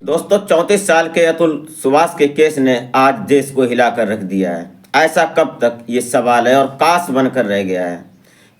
दोस्तों 34 साल के अतुल सुभाष के केस ने आज देश को हिलाकर रख दिया है। ऐसा कब तक, ये सवाल है और काश बनकर रह गया है।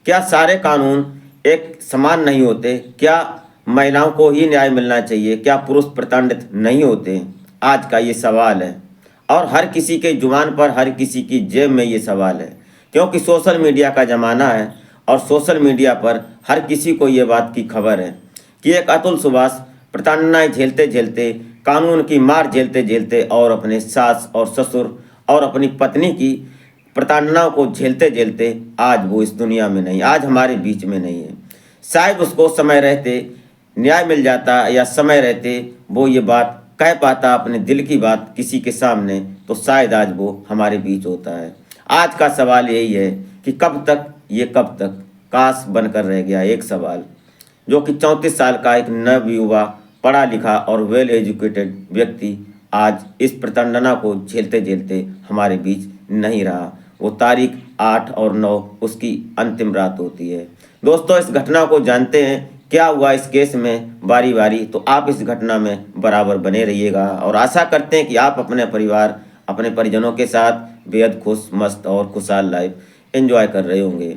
क्या सारे कानून एक समान नहीं होते? क्या महिलाओं को ही न्याय मिलना चाहिए? क्या पुरुष प्रताड़ित नहीं होते? आज का ये सवाल है और हर किसी के जुबान पर, हर किसी की जेब में ये सवाल है, क्योंकि सोशल मीडिया का ज़माना है और सोशल मीडिया पर हर किसी को ये बात की खबर है कि एक अतुल सुभाष प्रताड़नाएं झेलते झेलते, कानून की मार झेलते झेलते और अपने सास और ससुर और अपनी पत्नी की प्रताड़नाओं को झेलते झेलते आज वो इस दुनिया में नहीं, आज हमारे बीच में नहीं है। शायद उसको समय रहते न्याय मिल जाता या समय रहते वो ये बात कह पाता, अपने दिल की बात किसी के सामने, तो शायद आज वो हमारे बीच होता है। आज का सवाल यही है कि कब तक, ये कब तक काश बनकर रह गया एक सवाल, जो कि 34 साल का एक नवयुवा पढ़ा लिखा और वेल एजुकेटेड व्यक्ति आज इस प्रताड़ना को झेलते झेलते हमारे बीच नहीं रहा। वो तारीख 8 और 9 उसकी अंतिम रात होती है। दोस्तों, इस घटना को जानते हैं क्या हुआ इस केस में बारी बारी, तो आप इस घटना में बराबर बने रहिएगा और आशा करते हैं कि आप अपने परिवार, अपने परिजनों के साथ बेहद खुश, मस्त और खुशहाल लाइफ एंजॉय कर रहे होंगे।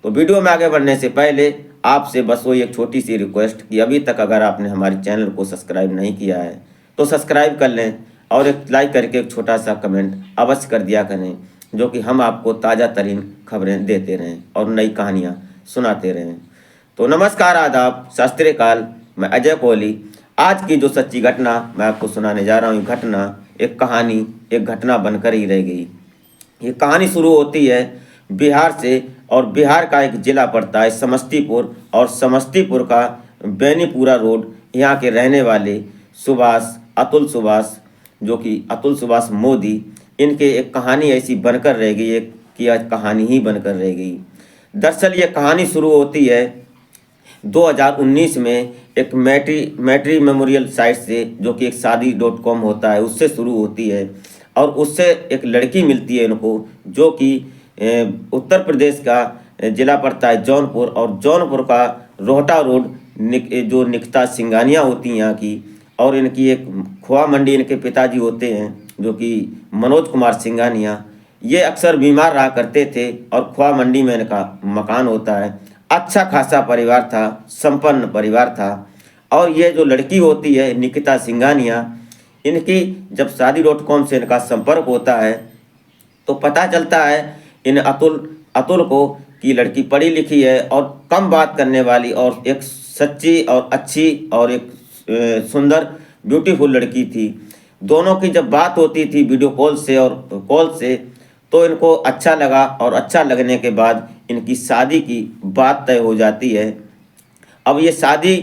तो वीडियो में आगे बढ़ने से पहले आपसे बस वो एक छोटी सी रिक्वेस्ट कि अभी तक अगर आपने हमारे चैनल को सब्सक्राइब नहीं किया है तो सब्सक्राइब कर लें और एक लाइक करके एक छोटा सा कमेंट अवश्य कर दिया करें, जो कि हम आपको ताज़ा तरीन खबरें देते रहें और नई कहानियाँ सुनाते रहें। तो नमस्कार, आदाब, सत श्री अकाल। मैं अजय कोहली। आज की जो सच्ची घटना मैं आपको सुनाने जा रहा हूँ, घटना एक कहानी, एक घटना बनकर ही रह गई। ये कहानी शुरू होती है बिहार से और बिहार का एक ज़िला पड़ता है समस्तीपुर, और समस्तीपुर का बेनीपुरा रोड। यहाँ के रहने वाले सुभाष, अतुल सुभाष, जो कि अतुल सुभाष मोदी, इनके एक कहानी ऐसी बनकर रह गई, एक कि आज कहानी ही बनकर रह गई। दरअसल ये कहानी शुरू होती है 2019 में एक मैट्री मेमोरियल साइट से, जो कि एक शादी.com होता है, उससे शुरू होती है। और उससे एक लड़की मिलती है इनको, जो कि उत्तर प्रदेश का ज़िला पड़ता है जौनपुर, और जौनपुर का रोहटा रोड जो निकिता सिंघानिया होती हैं यहाँ की, और इनकी एक खोआ मंडी इनके पिताजी होते हैं, जो कि मनोज कुमार सिंघानिया। ये अक्सर बीमार रहा करते थे और खोआ मंडी में इनका मकान होता है। अच्छा खासा परिवार था, संपन्न परिवार था। और ये जो लड़की होती है निकिता सिंघानिया, इनकी जब शादी.com से इनका संपर्क होता है तो पता चलता है इन अतुल को कि लड़की पढ़ी लिखी है और कम बात करने वाली, और एक सच्ची और अच्छी और एक सुंदर ब्यूटीफुल लड़की थी। दोनों की जब बात होती थी वीडियो कॉल से और कॉल से, तो इनको अच्छा लगा और अच्छा लगने के बाद इनकी शादी की बात तय हो जाती है। अब ये शादी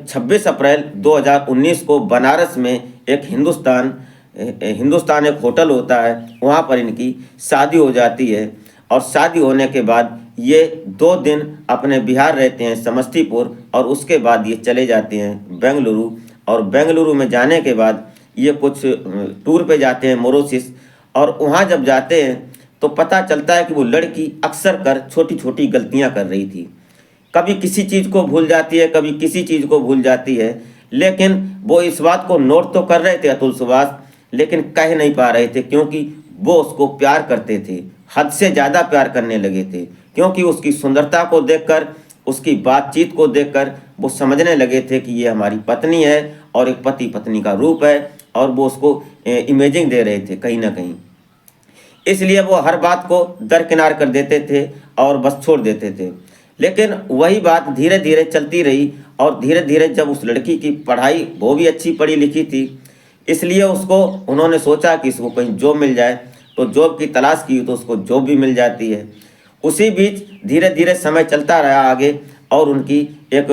26 अप्रैल 2019 को बनारस में एक हिंदुस्तान एक होटल होता है, वहाँ पर इनकी शादी हो जाती है। और शादी होने के बाद ये 2 दिन अपने बिहार रहते हैं समस्तीपुर, और उसके बाद ये चले जाते हैं बेंगलुरु। और बेंगलुरु में जाने के बाद ये कुछ टूर पे जाते हैं मॉरिशस, और वहाँ जब जाते हैं तो पता चलता है कि वो लड़की अक्सर कर छोटी छोटी गलतियाँ कर रही थी। कभी किसी चीज़ को भूल जाती है, कभी किसी चीज़ को भूल जाती है, लेकिन वो इस बात को नोट तो कर रहे थे अतुल सुभाष, लेकिन कह नहीं पा रहे थे, क्योंकि वो उसको प्यार करते थे, हद से ज़्यादा प्यार करने लगे थे। क्योंकि उसकी सुंदरता को देखकर, उसकी बातचीत को देखकर वो समझने लगे थे कि ये हमारी पत्नी है और एक पति पत्नी का रूप है, और वो उसको इमेजिंग दे रहे थे कहीं ना कहीं। इसलिए वो हर बात को दरकिनार कर देते थे और बस छोड़ देते थे। लेकिन वही बात धीरे धीरे चलती रही, और धीरे धीरे जब उस लड़की की पढ़ाई, वो भी अच्छी पढ़ी लिखी थी, इसलिए उसको उन्होंने सोचा कि इसको कहीं जॉब मिल जाए, तो जॉब की तलाश की तो उसको जॉब भी मिल जाती है। उसी बीच धीरे धीरे समय चलता रहा आगे, और उनकी एक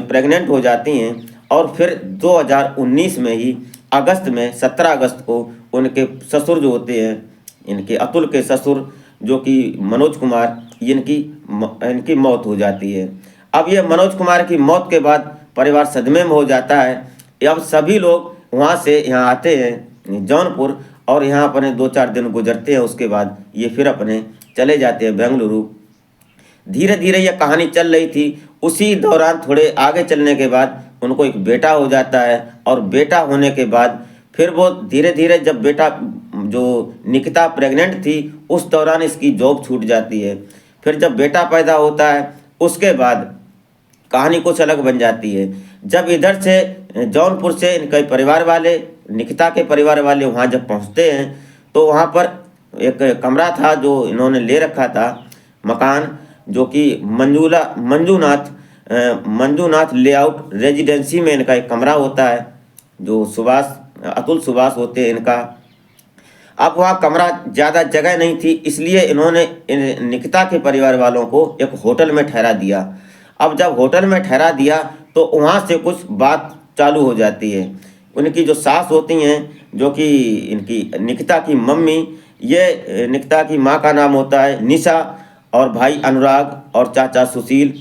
प्रेग्नेंट हो जाती हैं। और फिर 2019 में ही अगस्त में 17 अगस्त को उनके ससुर जो होते हैं, इनके अतुल के ससुर, जो कि मनोज कुमार, इनकी मौत हो जाती है। अब ये मनोज कुमार की मौत के बाद परिवार सदमे में हो जाता है। अब सभी लोग वहाँ से यहाँ आते हैं जौनपुर, और यहाँ अपने 2-4 दिन गुजरते हैं। उसके बाद ये फिर अपने चले जाते हैं बेंगलुरु। धीरे धीरे ये कहानी चल रही थी। उसी दौरान थोड़े आगे चलने के बाद उनको एक बेटा हो जाता है और बेटा होने के बाद फिर वो धीरे धीरे जब बेटा जो निकिता प्रेग्नेंट थी उस दौरान इसकी जॉब छूट जाती है। फिर जब बेटा पैदा होता है उसके बाद कहानी कुछ अलग बन जाती है। जब इधर से जौनपुर से इनके परिवार वाले, निकिता के परिवार वाले वहाँ जब पहुँचते हैं तो वहाँ पर एक कमरा था जो इन्होंने ले रखा था, मकान, जो कि मंजूनाथ लेआउट रेजिडेंसी में इनका एक कमरा होता है, जो अतुल सुभाष होते हैं इनका। अब वहाँ कमरा ज़्यादा जगह नहीं थी, इसलिए इन्होंने निकिता के परिवार वालों को एक होटल में ठहरा दिया। अब जब होटल में ठहरा दिया तो वहाँ से कुछ बात चालू हो जाती है। उनकी जो सास होती हैं, जो कि इनकी निकिता की मम्मी, ये निकिता की माँ का नाम होता है निशा, और भाई अनुराग और चाचा सुशील।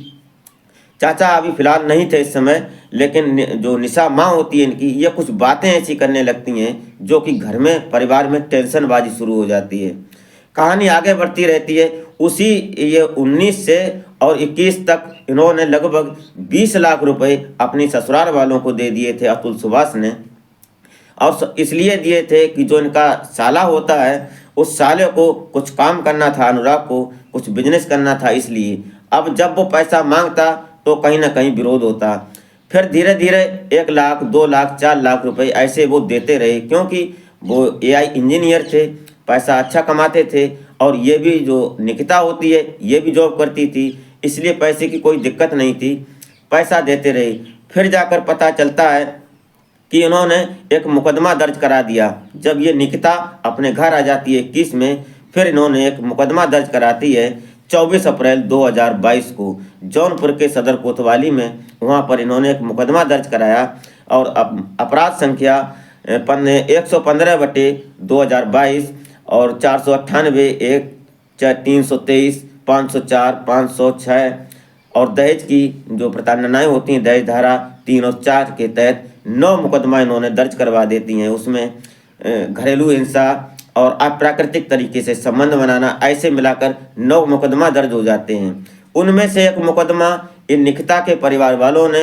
चाचा अभी फ़िलहाल नहीं थे इस समय, लेकिन जो निशा माँ होती है इनकी, ये कुछ बातें ऐसी करने लगती हैं जो कि घर में, परिवार में टेंशनबाजी शुरू हो जाती है। कहानी आगे बढ़ती रहती है। उसी ये 19 से और 21 तक इन्होंने लगभग 20 लाख रुपए अपनी ससुराल वालों को दे दिए थे अतुल सुभाष ने, और इसलिए दिए थे कि जो इनका साला होता है उस साले को कुछ काम करना था, अनुराग को कुछ बिजनेस करना था। इसलिए अब जब वो पैसा मांगता तो कहीं ना कहीं विरोध होता। फिर धीरे धीरे 1 लाख, 2 लाख, 4 लाख रुपए ऐसे वो देते रहे, क्योंकि वो AI इंजीनियर थे, पैसा अच्छा कमाते थे, और ये भी जो निकिता होती है ये भी जॉब करती थी, इसलिए पैसे की कोई दिक्कत नहीं थी, पैसा देते रहे। फिर जाकर पता चलता है कि इन्होंने एक मुकदमा दर्ज करा दिया। जब ये निकिता अपने घर आ जाती है 21 में, फिर इन्होंने एक मुकदमा दर्ज कराती है 24 अप्रैल 2022 को जौनपुर के सदर कोतवाली में। वहाँ पर इन्होंने एक मुकदमा दर्ज कराया और अपराध संख्या 115/2022 और 498(1)323 504 506 और दहेज की जो प्रताड़नाएँ होती हैं, दहेज धारा 3 और 4 के तहत 9 मुकदमा इन्होंने दर्ज करवा देती हैं। उसमें घरेलू हिंसा और अप्राकृतिक तरीके से संबंध बनाना, ऐसे मिलाकर 9 मुकदमा दर्ज हो जाते हैं। उनमें से एक मुकदमा इन निकिता के परिवार वालों ने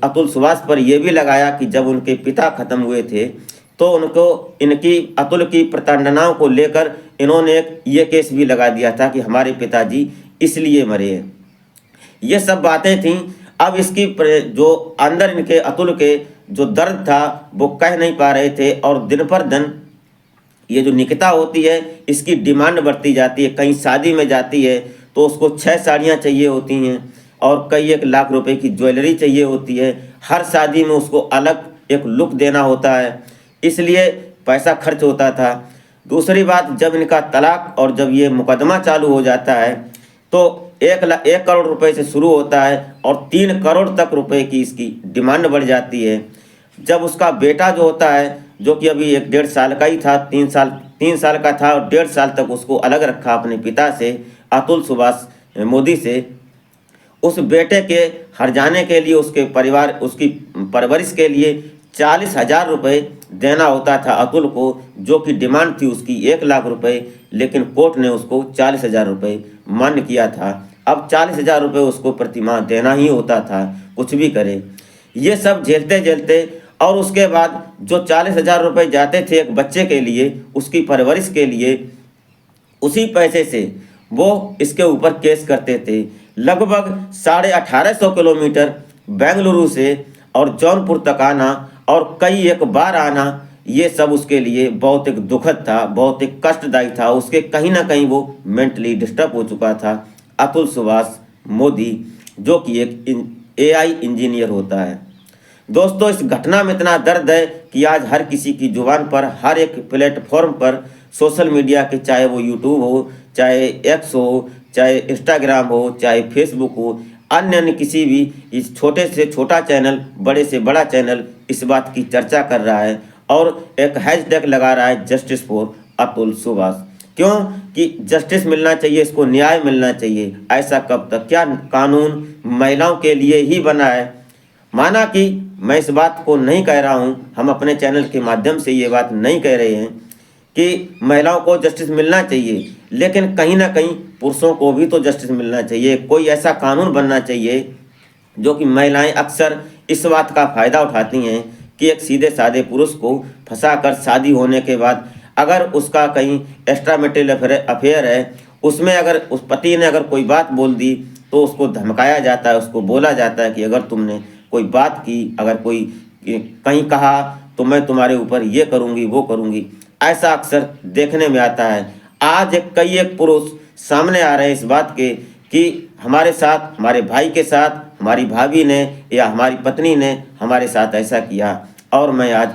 अतुल सुभाष पर यह भी लगाया कि जब उनके पिता खत्म हुए थे तो उनको इनकी अतुल की प्रताड़नाओं को लेकर इन्होंने एक ये केस भी लगा दिया था कि हमारे पिताजी इसलिए मरे हैं। ये सब बातें थीं। अब इसकी जो अंदर इनके अतुल के जो दर्द था वो कह नहीं पा रहे थे, और दिन पर दिन ये जो निकिता होती है इसकी डिमांड बढ़ती जाती है। कहीं शादी में जाती है तो उसको 6 साड़ियाँ चाहिए होती हैं और कई 1 लाख रुपए की ज्वेलरी चाहिए होती है। हर शादी में उसको अलग एक लुक देना होता है, इसलिए पैसा खर्च होता था। दूसरी बात, जब इनका तलाक और जब ये मुकदमा चालू हो जाता है तो 1 करोड़ रुपए से शुरू होता है और 3 करोड़ तक रुपए की इसकी डिमांड बढ़ जाती है। जब उसका बेटा जो होता है, जो कि अभी 1-1.5 साल का ही था, 3 साल का था, और 1.5 साल तक उसको अलग रखा अपने पिता से, अतुल सुभाष मोदी से। उस बेटे के हर जाने के लिए उसकी परवरिश के लिए 40,000 रुपये देना होता था अतुल को, जो कि डिमांड थी उसकी 1 लाख रुपये, लेकिन कोर्ट ने उसको 40,000 रुपये मान्य किया था। अब 40,000 रुपये उसको प्रतिमाह देना ही होता था, कुछ भी करे। ये सब झेलते झेलते, और उसके बाद जो 40,000 रुपये जाते थे एक बच्चे के लिए, उसकी परवरिश के लिए, उसी पैसे से वो इसके ऊपर केस करते थे। लगभग 1850 किलोमीटर बेंगलुरु से और जौनपुर तक आना और कई 1 बार आना, ये सब उसके लिए बहुत एक दुखद था, बहुत एक कष्टदायी था। उसके कहीं ना कहीं वो मेंटली डिस्टर्ब हो चुका था अतुल सुभाष मोदी, जो कि एक AI इंजीनियर होता है। दोस्तों, इस घटना में इतना दर्द है कि आज हर किसी की जुबान पर, हर एक प्लेटफॉर्म पर, सोशल मीडिया के, चाहे वो यूट्यूब हो, चाहे X हो, चाहे इंस्टाग्राम हो, चाहे फेसबुक हो, अन्य किसी भी इस छोटे से छोटा चैनल, बड़े से बड़ा चैनल इस बात की चर्चा कर रहा है और एक हैशटैग लगा रहा है जस्टिस फॉर अतुल सुभाष। क्यों कि जस्टिस मिलना चाहिए, इसको न्याय मिलना चाहिए। ऐसा कब तक? क्या कानून महिलाओं के लिए ही बना है? माना कि मैं इस बात को नहीं कह रहा हूँ, हम अपने चैनल के माध्यम से ये बात नहीं कह रहे हैं कि महिलाओं को जस्टिस मिलना चाहिए, लेकिन कहीं ना कहीं पुरुषों को भी तो जस्टिस मिलना चाहिए। कोई ऐसा कानून बनना चाहिए जो कि महिलाएं अक्सर इस बात का फ़ायदा उठाती हैं कि एक सीधे साधे पुरुष को फंसाकर शादी होने के बाद अगर उसका कहीं एक्स्ट्रा मैरिटल अफेयर है, उसमें अगर उस पति ने अगर कोई बात बोल दी तो उसको धमकाया जाता है, उसको बोला जाता है कि अगर तुमने कोई बात की, अगर कोई कहीं कहा तो मैं तुम्हारे ऊपर ये करूँगी वो करूँगी। ऐसा अक्सर देखने में आता है। आज एक पुरुष सामने आ रहे हैं इस बात के कि हमारे साथ, हमारे भाई के साथ, हमारी भाभी ने या हमारी पत्नी ने हमारे साथ ऐसा किया और मैं आज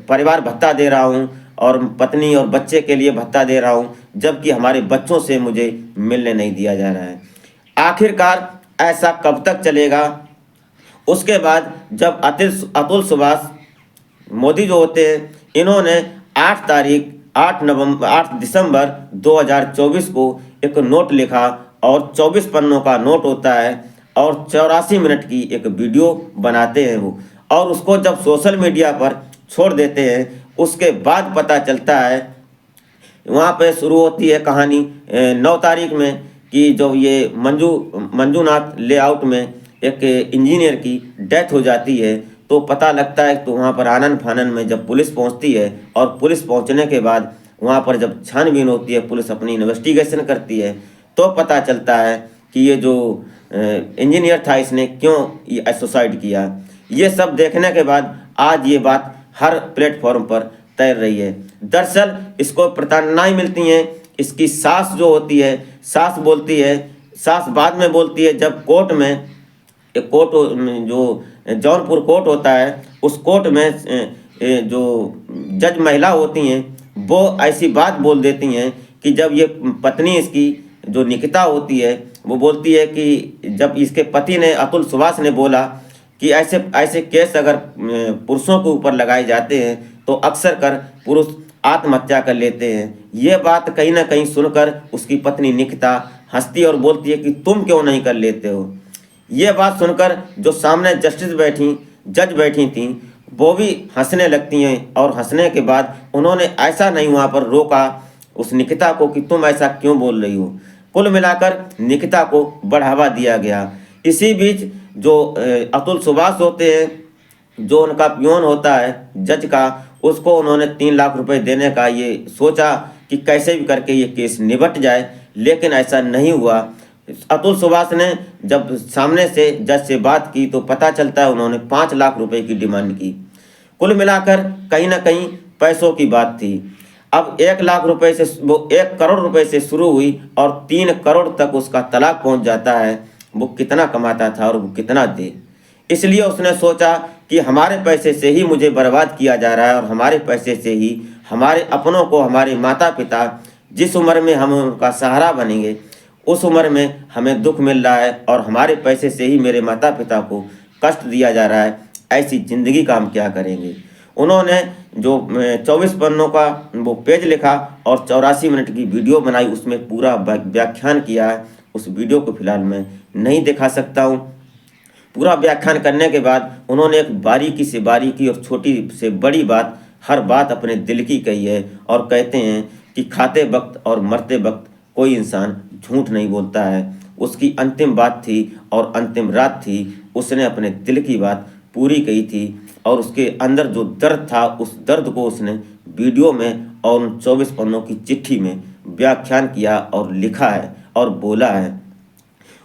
परिवार भत्ता दे रहा हूँ और पत्नी और बच्चे के लिए भत्ता दे रहा हूँ, जबकि हमारे बच्चों से मुझे मिलने नहीं दिया जा रहा है। आखिरकार ऐसा कब तक चलेगा? उसके बाद जब अतुल सुभाष मोदी जो होते हैं, इन्होंने 8 दिसंबर 2024 को एक नोट लिखा और 24 पन्नों का नोट होता है और 84 मिनट की एक वीडियो बनाते हैं वो, और उसको जब सोशल मीडिया पर छोड़ देते हैं उसके बाद पता चलता है, वहाँ पे शुरू होती है कहानी 9 तारीख में कि जो ये मंजूनाथ लेआउट में एक इंजीनियर की डेथ हो जाती है। तो पता लगता है तो वहाँ पर आनन फानन में जब पुलिस पहुँचती है और पुलिस पहुँचने के बाद वहाँ पर जब छानबीन होती है, पुलिस अपनी इन्वेस्टिगेशन करती है, तो पता चलता है कि ये जो इंजीनियर था इसने क्यों सुसाइड किया। ये सब देखने के बाद आज ये बात हर प्लेटफॉर्म पर तैर रही है। दरअसल इसको प्रताड़नाएं मिलती हैं। इसकी सास जो होती है, सास बोलती है, सास बाद में बोलती है जब कोर्ट में, एक कोर्ट जो जौनपुर कोर्ट होता है, उस कोर्ट में जो जज महिला होती हैं वो ऐसी बात बोल देती हैं कि जब ये पत्नी इसकी जो निकिता होती है वो बोलती है कि जब इसके पति ने, अतुल सुभाष ने बोला कि ऐसे केस अगर पुरुषों के ऊपर लगाए जाते हैं तो अक्सर कर पुरुष आत्महत्या कर लेते हैं। ये बात कहीं ना कहीं सुनकर उसकी पत्नी निकिता हंसती और बोलती है कि तुम क्यों नहीं कर लेते हो। ये बात सुनकर जो सामने जज बैठी थी वो भी हंसने लगती हैं और हंसने के बाद उन्होंने ऐसा नहीं वहाँ पर रोका उस निकिता को कि तुम ऐसा क्यों बोल रही हो। कुल मिलाकर निकिता को बढ़ावा दिया गया। इसी बीच जो अतुल सुभाष होते हैं, जो उनका पियोन होता है जज का, उसको उन्होंने 3 लाख रुपए देने का ये सोचा कि कैसे भी करके ये केस निपट जाए, लेकिन ऐसा नहीं हुआ। अतुल सुभाष ने जब सामने से जज से बात की तो पता चलता है उन्होंने 5 लाख रुपए की डिमांड की। कुल मिलाकर कहीं ना कहीं पैसों की बात थी। अब 1 लाख रुपए से वो 1 करोड़ रुपए से शुरू हुई और 3 करोड़ तक उसका तलाक पहुंच जाता है। वो कितना कमाता था और वो कितना दे, इसलिए उसने सोचा कि हमारे पैसे से ही मुझे बर्बाद किया जा रहा है और हमारे पैसे से ही हमारे अपनों को, हमारे माता पिता जिस उम्र में हम उनका सहारा बनेंगे उस उम्र में हमें दुख मिल रहा है और हमारे पैसे से ही मेरे माता पिता को कष्ट दिया जा रहा है। ऐसी ज़िंदगी का हम क्या करेंगे। उन्होंने जो 24 पन्नों का वो पेज लिखा और 84 मिनट की वीडियो बनाई, उसमें पूरा व्याख्यान किया है। उस वीडियो को फिलहाल मैं नहीं दिखा सकता हूँ। पूरा व्याख्यान करने के बाद उन्होंने एक बारीकी से बारीकी और छोटी से बड़ी बात, हर बात अपने दिल की कही है और कहते हैं कि खाते वक्त और मरते वक्त कोई इंसान झूठ नहीं बोलता है। उसकी अंतिम बात थी और अंतिम रात थी, उसने अपने दिल की बात पूरी कही थी और उसके अंदर जो दर्द था उस दर्द को उसने वीडियो में और उन 24 पन्नों की चिट्ठी में व्याख्यान किया और लिखा है और बोला है।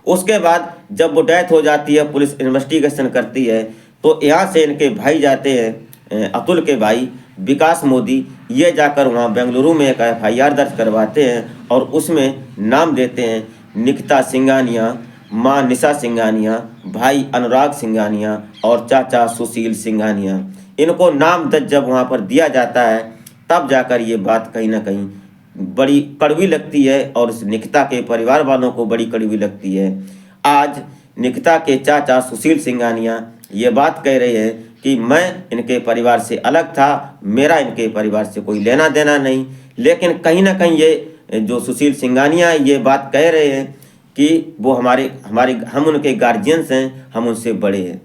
उसके बाद जब वो डेथ हो जाती है, पुलिस इन्वेस्टिगेशन करती है, तो यहाँ से इनके भाई जाते हैं, अतुल के भाई विकास मोदी, ये जाकर वहाँ बेंगलुरु में एक FIR दर्ज करवाते हैं और उसमें नाम देते हैं निकिता सिंघानिया, माँ निशा सिंघानिया, भाई अनुराग सिंघानिया और चाचा सुशील सिंघानिया। इनको नाम जब वहाँ पर दिया जाता है तब जाकर ये बात कहीं ना कहीं बड़ी कड़वी लगती है और इस निकिता के परिवार वालों को बड़ी कड़वी लगती है। आज निकिता के चाचा सुशील सिंघानिया ये बात कह रहे हैं कि मैं इनके परिवार से अलग था, मेरा इनके परिवार से कोई लेना देना नहीं। लेकिन कहीं ना कहीं ये जो सुशील सिंघानिया ये बात कह रहे हैं कि वो हम उनके गार्जियंस हैं, हम उनसे बड़े हैं।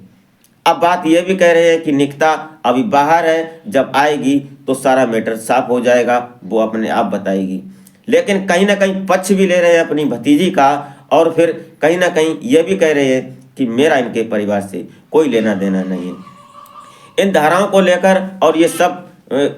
अब बात ये भी कह रहे हैं कि निकिता अभी बाहर है, जब आएगी तो सारा मैटर साफ हो जाएगा, वो अपने आप बताएगी। लेकिन कहीं ना कहीं पक्ष भी ले रहे हैं अपनी भतीजी का और फिर कहीं ना कहीं ये भी कह रहे हैं कि मेरा इनके परिवार से कोई लेना देना नहीं है। इन धाराओं को लेकर और ये सब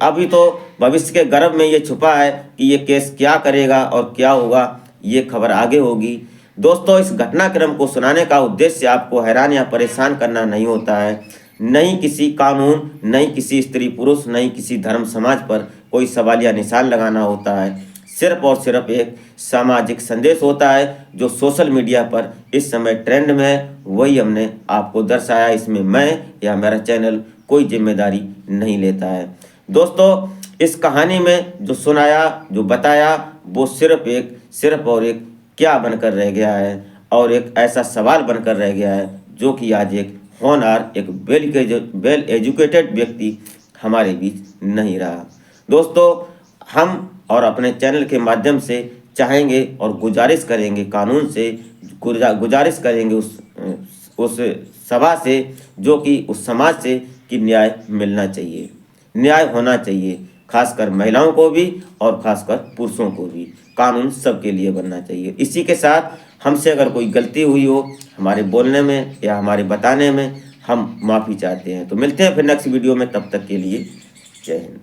अभी तो भविष्य के गर्भ में ये छुपा है कि ये केस क्या करेगा और क्या होगा, ये खबर आगे होगी। दोस्तों, इस घटनाक्रम को सुनाने का उद्देश्य आपको हैरान या परेशान करना नहीं होता है, नहीं किसी कानून, नहीं किसी स्त्री पुरुष, नहीं किसी धर्म समाज पर कोई सवालिया निशान लगाना होता है। सिर्फ और सिर्फ एक सामाजिक संदेश होता है जो सोशल मीडिया पर इस समय ट्रेंड में है, वही हमने आपको दर्शाया। इसमें मैं या मेरा चैनल कोई जिम्मेदारी नहीं लेता है। दोस्तों, इस कहानी में जो सुनाया, जो बताया, वो सिर्फ और एक क्या बनकर रह गया है, और एक ऐसा सवाल बनकर रह गया है जो कि आज एक होनहार, एक वेल एजुकेटेड व्यक्ति हमारे बीच नहीं रहा। दोस्तों, हम और अपने चैनल के माध्यम से चाहेंगे और गुजारिश करेंगे, कानून से गुजारिश करेंगे उस सभा से, जो कि उस समाज से, कि न्याय मिलना चाहिए, न्याय होना चाहिए, खासकर महिलाओं को भी और खासकर पुरुषों को भी। कानून सबके लिए बनना चाहिए। इसी के साथ हमसे अगर कोई गलती हुई हो हमारे बोलने में या हमारे बताने में, हम माफ़ी चाहते हैं। तो मिलते हैं फिर नेक्स्ट वीडियो में, तब तक के लिए जय हिंद।